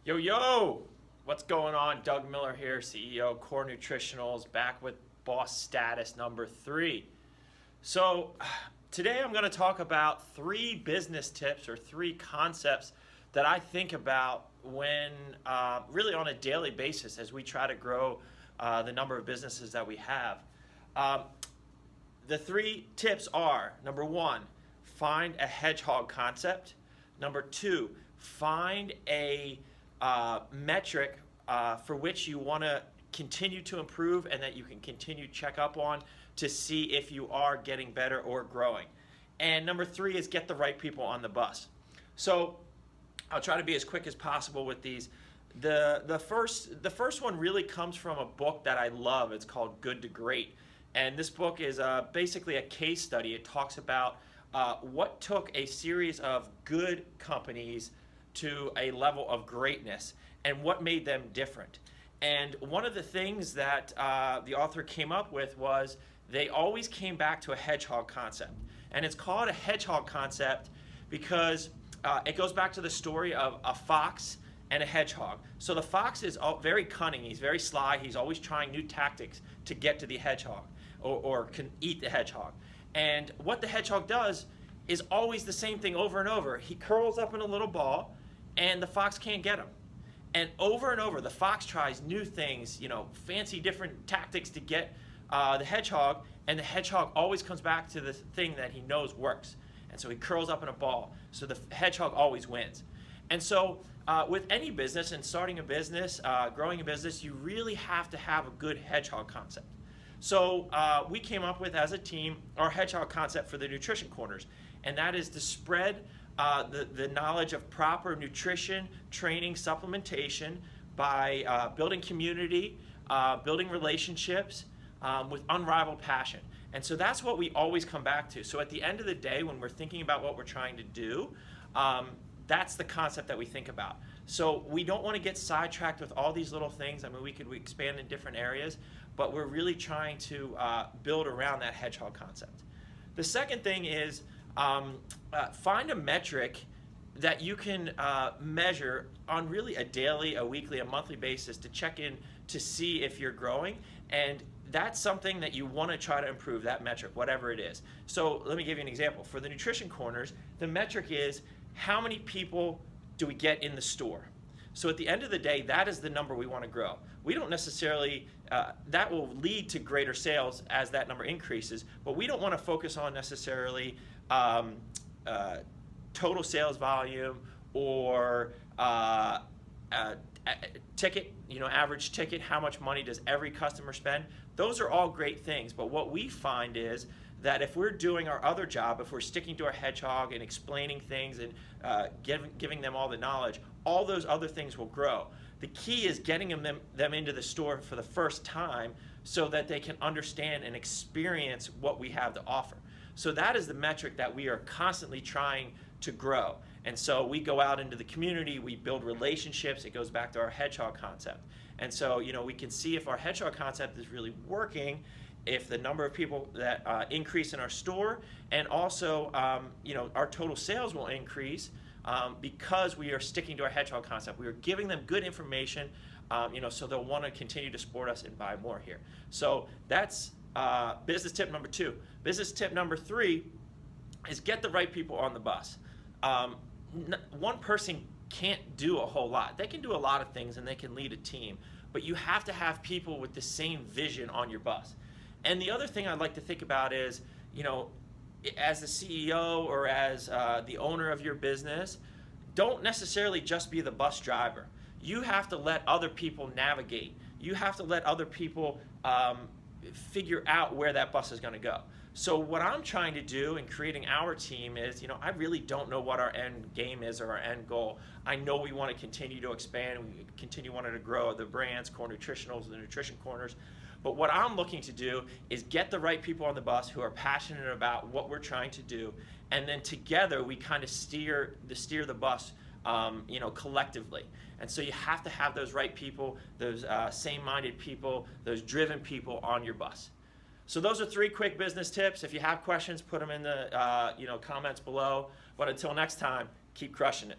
Yo, what's going on? Doug Miller here, CEO, Core Nutritionals, back with boss status number 3. So, today I'm going to talk about 3 business tips or 3 concepts that I think about when really on a daily basis as we try to grow the number of businesses that we have. The 3 tips are, number 1, find a hedgehog concept. Number 2, find a metric for which you want to continue to improve and that you can continue to check up on to see if you are getting better or growing. And number 3 is get the right people on the bus. So I'll try to be as quick as possible with these. The first one really comes from a book that I love. It's called Good to Great. And this book is basically a case study. It talks about what took a series of good companies to a level of greatness and what made them different. And one of the things that the author came up with was they always came back to a hedgehog concept. And it's called a hedgehog concept because it goes back to the story of a fox and a hedgehog. So the fox is very cunning, he's very sly, he's always trying new tactics to get to the hedgehog or can eat the hedgehog. And what the hedgehog does is always the same thing over and over. He curls up in a little ball and the fox can't get him. And over, the fox tries new things, fancy different tactics to get the hedgehog, and the hedgehog always comes back to the thing that he knows works. And so he curls up in a ball, so the hedgehog always wins. And so with any business and starting a business, growing a business, you really have to have a good hedgehog concept. So we came up with, as a team, our hedgehog concept for the nutrition corners, and that is to spread the knowledge of proper nutrition, training, supplementation by building community, building relationships with unrivaled passion. And so that's what we always come back to. So at the end of the day, when we're thinking about what we're trying to do, that's the concept that we think about. So we don't want to get sidetracked with all these little things. I mean, we could expand in different areas, but we're really trying to build around that hedgehog concept. The second thing is find a metric that you can measure on really a daily, a weekly, a monthly basis to check in to see if you're growing. And that's something that you want to try to improve, that metric, whatever it is. So let me give you an example. For the nutrition corners, the metric is how many people do we get in the store? So at the end of the day, that is the number we want to grow. We don't necessarily, that will lead to greater sales as that number increases, but we don't want to focus on necessarily total sales volume or ticket, average ticket, how much money does every customer spend? Those are all great things, but what we find is that if we're doing our other job, if we're sticking to our hedgehog and explaining things and giving them all the knowledge, all those other things will grow. The key is getting them into the store for the first time so that they can understand and experience what we have to offer. So that is the metric that we are constantly trying to grow. And so we go out into the community, we build relationships. It goes back to our hedgehog concept. And so, we can see if our hedgehog concept is really working, if the number of people that increase in our store, and also, our total sales will increase because we are sticking to our hedgehog concept. We are giving them good information, so they'll want to continue to support us and buy more here. So that's business tip number 2. Business tip number 3 is get the right people on the bus. One person can't do a whole lot. They can do a lot of things and they can lead a team, but you have to have people with the same vision on your bus. And the other thing I'd like to think about is, as the CEO or as the owner of your business, don't necessarily just be the bus driver. You have to let other people navigate. You have to let other people figure out where that bus is going to go. So what I'm trying to do in creating our team is, I really don't know what our end game is or our end goal. I know we want to continue to expand. We continue wanting to grow the brands, Core Nutritionals, the Nutrition Corners. But what I'm looking to do is get the right people on the bus who are passionate about what we're trying to do, and then together we kind of steer the bus, collectively. And so you have to have those right people, those same-minded people, those driven people on your bus. So those are 3 quick business tips. If you have questions, put them in the comments below. But until next time, keep crushing it.